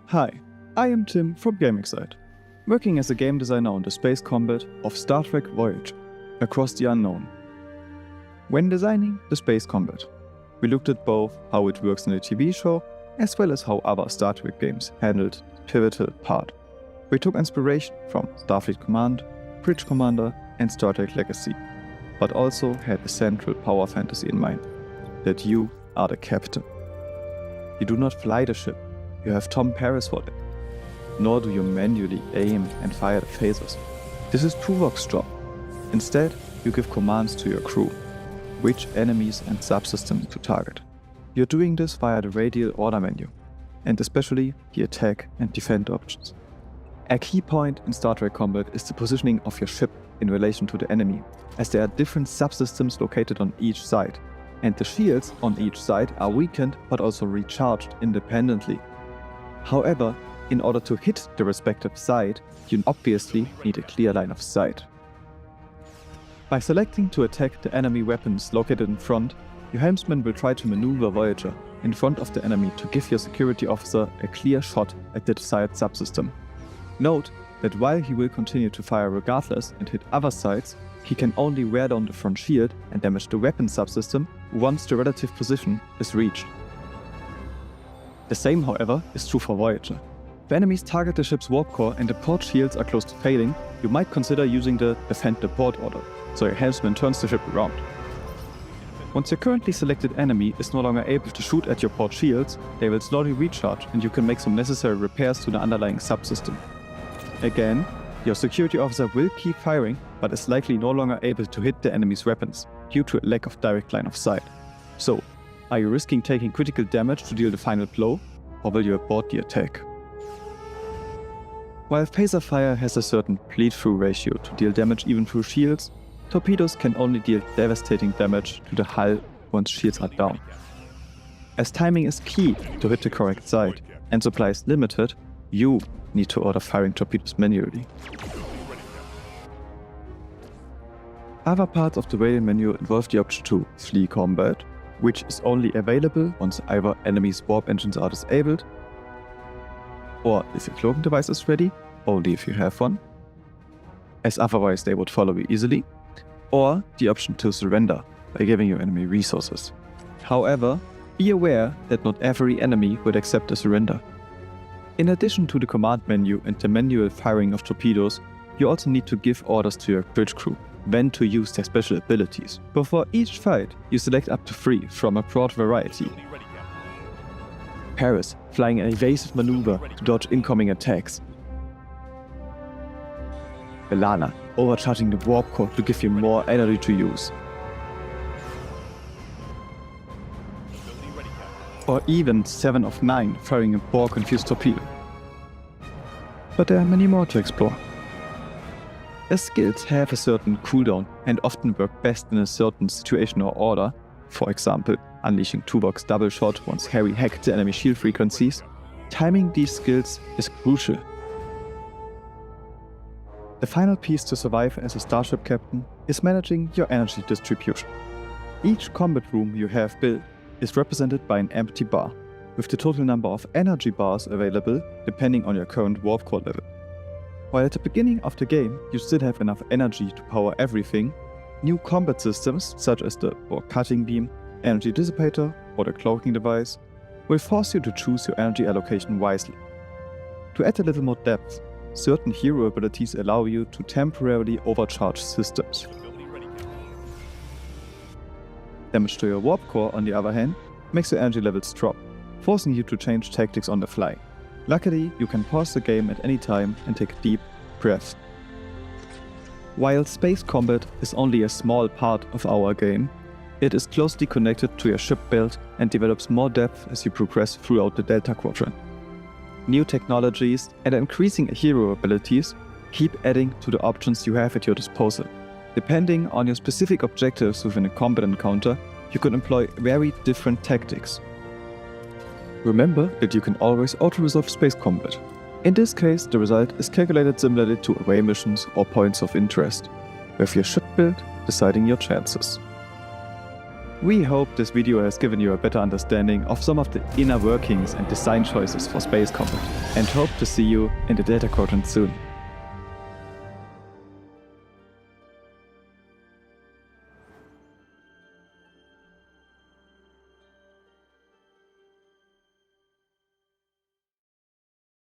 Hi, I am Tim from GamingSide, working as a game designer on the space combat of Star Trek Voyager Across the Unknown. When designing the space combat, we looked at both how it works in the TV show as well as how other Star Trek games handled the pivotal part. We took inspiration from Starfleet Command, Bridge Commander and Star Trek Legacy, but also had a central power fantasy in mind, that you are the captain. You do not fly the ship, you have Tom Paris for that. Nor do you manually aim and fire the phasers. This is Tuvok's job. Instead, you give commands to your crew, which enemies and subsystems to target. You're doing this via the radial order menu, and especially the attack and defend options. A key point in Star Trek combat is the positioning of your ship in relation to the enemy, as there are different subsystems located on each side, and the shields on each side are weakened but also recharged independently. However, in order to hit the respective side, you obviously need a clear line of sight. By selecting to attack the enemy weapons located in front, your helmsman will try to maneuver Voyager in front of the enemy to give your security officer a clear shot at the desired subsystem. Note that while he will continue to fire regardless and hit other sides, he can only wear down the front shield and damage the weapon subsystem once the relative position is reached. The same, however, is true for Voyager. If enemies target the ship's warp core and the port shields are close to failing, you might consider using the defend the port order, so your helmsman turns the ship around. Once your currently selected enemy is no longer able to shoot at your port shields, they will slowly recharge and you can make some necessary repairs to the underlying subsystem. Again, your security officer will keep firing, but is likely no longer able to hit the enemy's weapons due to a lack of direct line of sight. So, are you risking taking critical damage to deal the final blow, or will you abort the attack? While phaser fire has a certain bleed-through ratio to deal damage even through shields, torpedoes can only deal devastating damage to the hull once shields are down. As timing is key to hit the correct side, and supplies limited, you need to order firing torpedoes manually. Other parts of the radial menu involve the option to flee combat, which is only available once either enemy's warp engines are disabled, or if your cloaking device is ready, only if you have one, as otherwise they would follow you easily, or the option to surrender by giving your enemy resources. However, be aware that not every enemy would accept a surrender. In addition to the command menu and the manual firing of torpedoes, you also need to give orders to your bridge crew when to use their special abilities. Before each fight, you select up to 3 from a broad variety. Paris, flying an evasive maneuver to dodge incoming attacks. Belana, overcharging the warp core to give you more energy to use. Or even 7 of 9 firing a Borg-confused torpedo. But there are many more to explore. As skills have a certain cooldown and often work best in a certain situation or order, for example, unleashing Tuvok's double shot once Harry hacked the enemy shield frequencies, timing these skills is crucial. The final piece to survive as a starship captain is managing your energy distribution. Each combat room you have built is represented by an empty bar, with the total number of energy bars available depending on your current warp core level. While at the beginning of the game you still have enough energy to power everything, new combat systems such as the Borg cutting beam, energy dissipator or the cloaking device will force you to choose your energy allocation wisely. To add a little more depth, certain hero abilities allow you to temporarily overcharge systems. Damage to your warp core, on the other hand, makes your energy levels drop, forcing you to change tactics on the fly. Luckily, you can pause the game at any time and take a deep breath. While space combat is only a small part of our game, it is closely connected to your ship build and develops more depth as you progress throughout the Delta Quadrant. New technologies and increasing hero abilities keep adding to the options you have at your disposal. Depending on your specific objectives within a combat encounter, you can employ very different tactics. Remember that you can always auto-resolve space combat. In this case, the result is calculated similarly to away missions or points of interest, with your ship build deciding your chances. We hope this video has given you a better understanding of some of the inner workings and design choices for space combat, and hope to see you in the data quadrant soon.